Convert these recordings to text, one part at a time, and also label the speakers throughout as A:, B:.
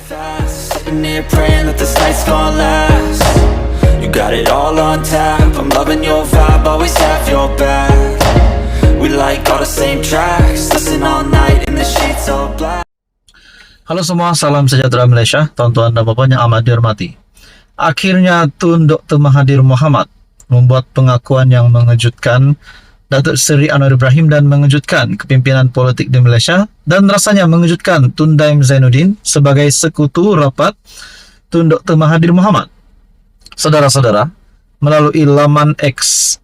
A: fast, sitting here praying that this night's gonna last. You got it all on tap, I'm loving your vibe, always have your back. We like all the same tracks, listen all night in the sheets all black.
B: Halo semua, salam sejahtera Malaysia, tuan-tuan dan puan yang amat dihormati. Akhirnya Tun Dr. Mahathir Mohamad membuat pengakuan yang mengejutkan Datuk Seri Anwar Ibrahim dan mengejutkan kepimpinan politik di Malaysia, dan rasanya mengejutkan Tun Daim Zainuddin sebagai sekutu rapat Tun Dr. Mahathir Mohamad. Saudara-saudara, melalui laman X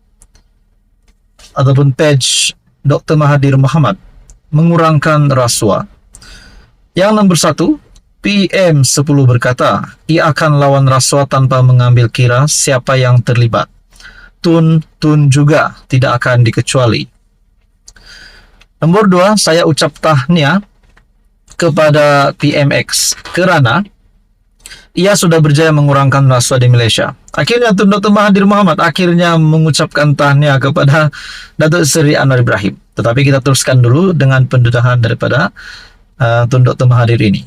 B: ataupun page Dr. Mahathir Mohamad mengurangkan rasuah. Yang nomor 1, PM10 berkata, ia akan lawan rasuah tanpa mengambil kira siapa yang terlibat. Tun juga tidak akan dikecuali. Nomor 2, saya ucap tahniah kepada PMX kerana ia sudah berjaya mengurangkan rasuah di Malaysia. Akhirnya Tun Dr. Mahathir Mohamad akhirnya mengucapkan tahniah kepada Datuk Seri Anwar Ibrahim. Tetapi kita teruskan dulu dengan pendedahan daripada Tun Dr. Mahathir ini.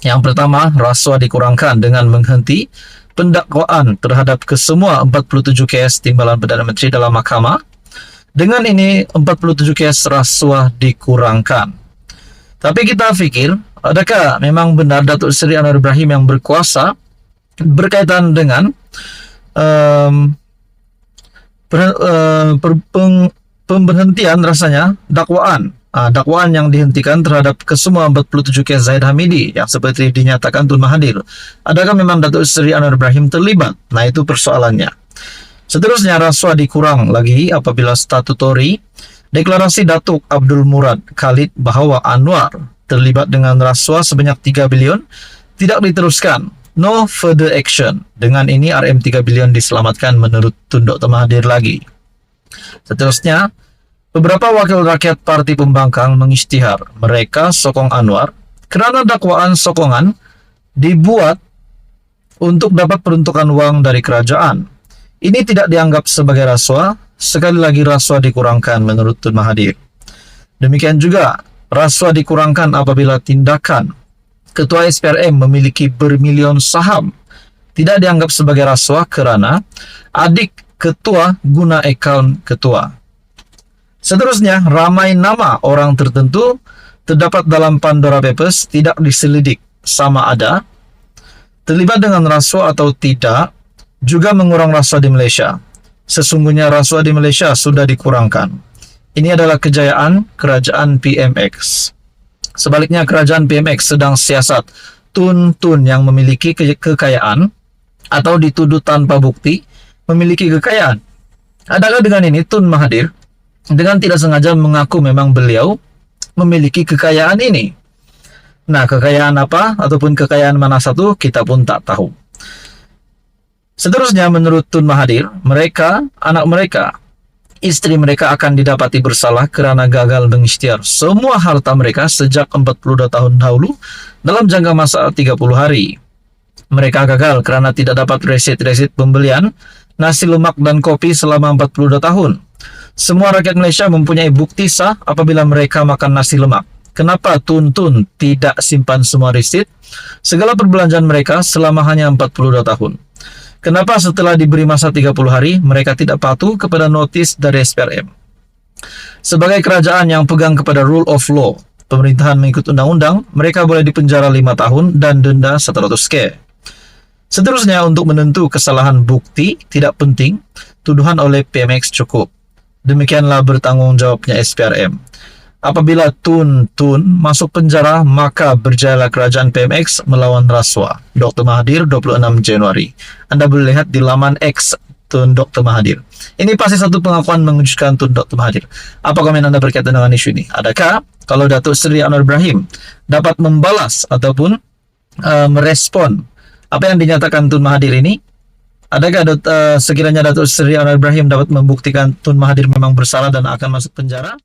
B: Yang pertama, rasuah dikurangkan dengan menghenti pendakwaan terhadap kesemua 47 kes timbalan Perdana Menteri dalam mahkamah. Dengan ini 47 kes rasuah dikurangkan. Tapi kita fikir, adakah memang benar Datuk Seri Anwar Ibrahim yang berkuasa berkaitan dengan pemberhentian rasanya dakwaan yang dihentikan terhadap kesemua 47 kes Zahid Hamidi yang seperti dinyatakan Tun Mahathir. Adakah memang Datuk Seri Anwar Ibrahim terlibat? Nah, itu persoalannya. Seterusnya, rasuah dikurang lagi apabila statutori deklarasi Datuk Abdul Murad Khalid bahawa Anwar terlibat dengan rasuah sebanyak 3 bilion tidak diteruskan. No further action. Dengan ini RM 3 bilion diselamatkan menurut Tun Dr. Mahathir lagi. Seterusnya, beberapa wakil rakyat Parti Pembangkang mengisytihar mereka sokong Anwar kerana dakwaan sokongan dibuat untuk dapat peruntukan wang dari kerajaan. Ini tidak dianggap sebagai rasuah, sekali lagi rasuah dikurangkan menurut Tun Mahathir. Demikian juga, rasuah dikurangkan apabila tindakan Ketua SPRM memiliki bermilion saham. Tidak dianggap sebagai rasuah kerana adik ketua guna akaun ketua. Seterusnya, ramai nama orang tertentu terdapat dalam Pandora Papers tidak diselidik sama ada terlibat dengan rasuah atau tidak, juga mengurang rasuah di Malaysia. Sesungguhnya rasuah di Malaysia sudah dikurangkan. Ini adalah kejayaan kerajaan PMX. Sebaliknya, kerajaan PMX sedang siasat Tun yang memiliki kekayaan atau dituduh tanpa bukti memiliki kekayaan. Adakah dengan ini Tun Mahathir dengan tidak sengaja mengaku memang beliau memiliki kekayaan ini? Nah, kekayaan apa ataupun kekayaan mana satu kita pun tak tahu. Seterusnya, menurut Tun Mahathir, anak mereka, istri mereka akan didapati bersalah kerana gagal mengisytihar semua harta mereka sejak 42 tahun dahulu dalam jangka masa 30 hari. Mereka gagal kerana tidak dapat resit-resit pembelian nasi lemak dan kopi selama 42 tahun. Semua rakyat Malaysia mempunyai bukti sah apabila mereka makan nasi lemak. Kenapa Tun tidak simpan semua resit segala perbelanjaan mereka selama hanya 42 tahun? Kenapa setelah diberi masa 30 hari, mereka tidak patuh kepada notis dari SPRM? Sebagai kerajaan yang pegang kepada rule of law, pemerintahan mengikut undang-undang, mereka boleh dipenjara 5 tahun dan denda 100K. Seterusnya, untuk menentu kesalahan bukti tidak penting, tuduhan oleh PMX cukup. Demikianlah bertanggungjawabnya SPRM. Apabila Tun masuk penjara, maka berjayalah kerajaan PMX melawan rasuah. Dr. Mahathir 26 Januari. Anda boleh lihat di laman X Tun Dr. Mahathir. Ini pasti satu pengakuan mengejutkan Tun Dr. Mahathir. Apa komen Anda berkaitan dengan isu ini? Adakah kalau Datuk Seri Anwar Ibrahim dapat membalas ataupun merespon apa yang dinyatakan Tun Mahathir ini? Adakah sekiranya Datuk Seri Anwar Ibrahim dapat membuktikan Tun Mahathir memang bersalah dan akan masuk penjara?